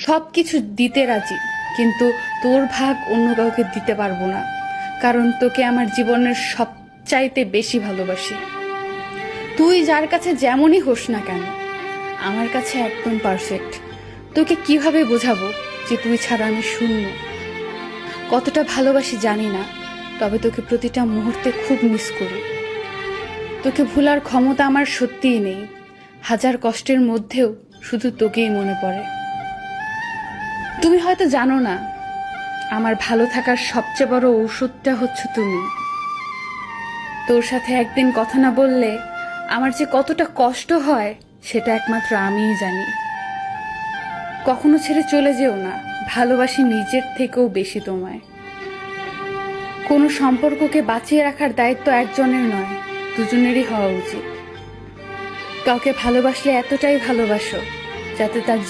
সব কিছু দিতে রাজি, কিন্তু তোর ভাগ অন্য কাউকে দিতে পারবো না, কারণ তোকে আমার জীবনের সবচাইতে বেশি ভালোবাসি। তুই যার কাছে যেমনই হোস না কেন, আমার কাছে একদম পারফেক্ট। তোকে কিভাবে বোঝাবো যে তুই ছাড়া আমি শূন্য? কতটা ভালোবাসি জানি না, তবে তোকে প্রতিটা মুহূর্তে খুব মিস করি। তোকে ভুলার ক্ষমতা আমার সত্যিই নেই। হাজার কষ্টের মধ্যেও শুধু তোকেই মনে পড়ে। তুমি হয়তো জানো না, আমার ভালো থাকার সবচেয়ে বড় ঔষধটা হচ্ছে তুমি। তোর সাথে একদিন কথা না বললে আমার যে কতটা কষ্ট হয় সেটা একমাত্র আমিই জানি। কখনো ছেড়ে চলে যেও না, ভালোবাসি নিজের থেকেও বেশি তোমায়। কোনো সম্পর্ককে বাঁচিয়ে রাখার দায়িত্ব একজনের নয়, দুজনেরই হওয়া উচিত। কাউকে ভালোবাসলে এতটাই ভালোবাসো যাতে তার